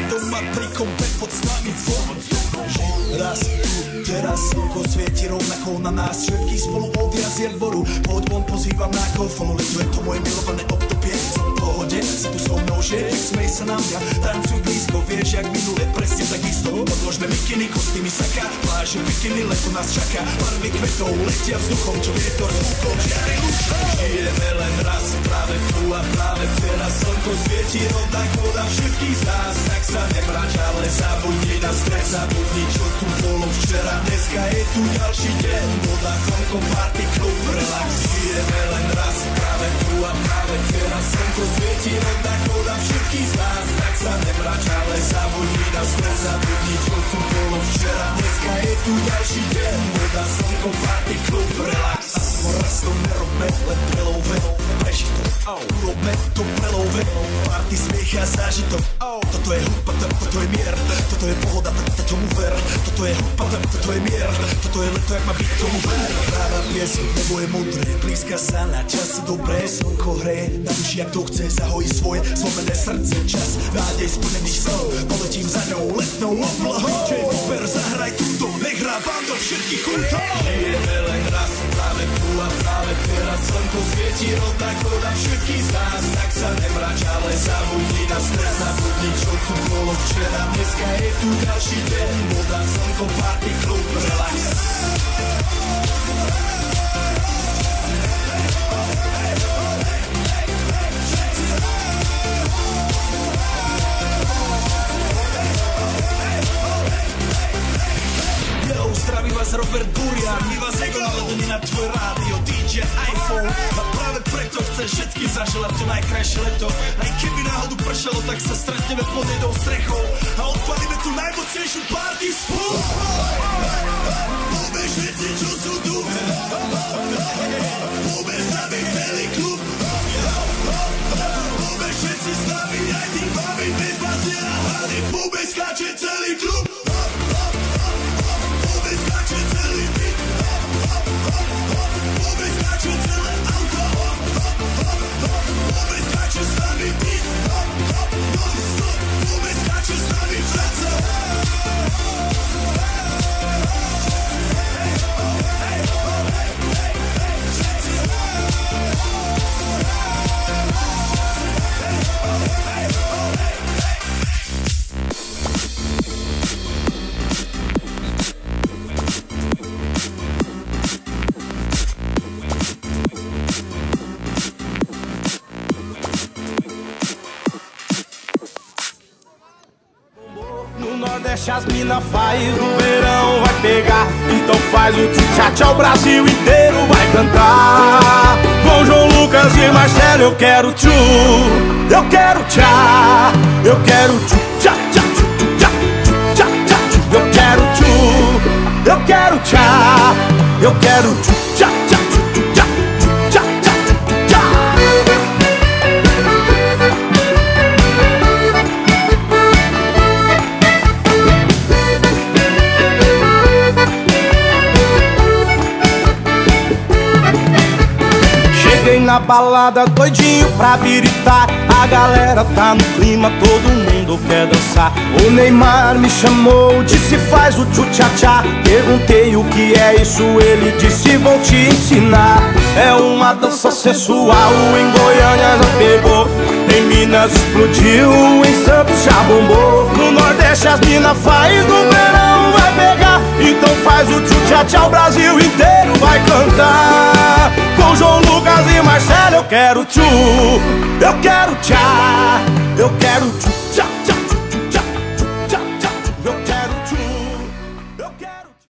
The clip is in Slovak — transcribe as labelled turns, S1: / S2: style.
S1: Doma pri kompe pod svami raz tu, teraz slnko svieti rovnako na nás všetkých spolu od jazier dvoru. Poď von, pozývam na golfonu, leto je to moje milované obdobie. Som v pohode, si tu so mnou, že smej sa na mňa, tancuj blízko, vieš jak minule, presne takisto. Podložme mikiny, kostýmy saká, pláže bikiny, leto nás čaká. Barvy kvetov letia vzduchom, čo vietor s húkom žiari lúčom. Žijeme len raz, práve tu a práve teraz slnko svieti rovnako na všetkých z nás. Tak sa nebráč, ale zabudni na stres, zabudni čo tu bolo včera. Dneska je tu ďalší deň, voda, slnko, party, klub, relax. Žijeme len raz, práve tu a práve teraz slnko svieti rovnako na všetkých z nás. Tak sa nebráč, ale zabudni na stres, zabudni čo tu bolo včera. Dneska je tu ďalší deň, voda, slnko, party, klub, relax. Raz to nerobme, len prelove, prežito, urobme to prelove. Party, smiech a zážitok, toto je hudba, toto je mier, toto je pohoda, tomu ver. Toto je hudba, toto je mier, toto je leto, jak má byť, tomu ver. Práva piesň, nebo je modré, blízka sa na časy dobré. Slnko hreje, na duši jak to chce, zahojí svoje zlomené srdce. Čas nádej splnených snov, poletím za ňou letnou oblohou. DJ Popper, zahraj túto, nech hrá vám do všetkých kútov. Žijeme len raz, práve tu a práve teraz slnko svieti rovnako na všetkých z nás. Tak sa nebráč, ale zabudni na stres, zabudni čo tu bolo včera. Dneska je tu ďalší deň, voda, slnko, party, klub, relax. Zdraví vás Robert Burian, my vás Ego naledení na tvoj rádio, DJ iPhone. A práve preto chcem všetky zaželať to najkrajšie leto. Aj keby náhodu pršalo, tak sa stretneme pod jednou strechou a odpalíme tu najmocnejšiu party spolu. Poďme všetci, čo sú tu, poďme s nami celý klub. Poďme všetci s nami, aj tí baví bez basie a hady, poďme skáče celý klub.
S2: As mina faz, no verão vai pegar. Então faz o tchá-tchá, o Brasil inteiro vai cantar. Com João Lucas e Marcelo eu quero tchu, eu quero tchá, eu quero tchu, tchá, tchá, tchu, tchá, tchá, tchá, tchu. Eu quero tchu, eu quero tchá, eu quero tchu, tchá, tchá, tchu, tchá, tchá, tchá, tchá. Na balada doidinho pra biritar, a galera tá no clima, todo mundo quer dançar. O Neymar me chamou, disse faz o tchu-tchá-tchá. Perguntei o que é isso, ele disse vou te ensinar. É uma dança sensual, em Goiânia já pegou, em Minas explodiu, em Santos já bombou. No Nordeste as mina faz, no verão vai pegar. Então faz o tchu-tchá-tchá, o Brasil inteiro vai cantar. Com João Lucas e Marcelo eu quero tchu, eu quero tchá,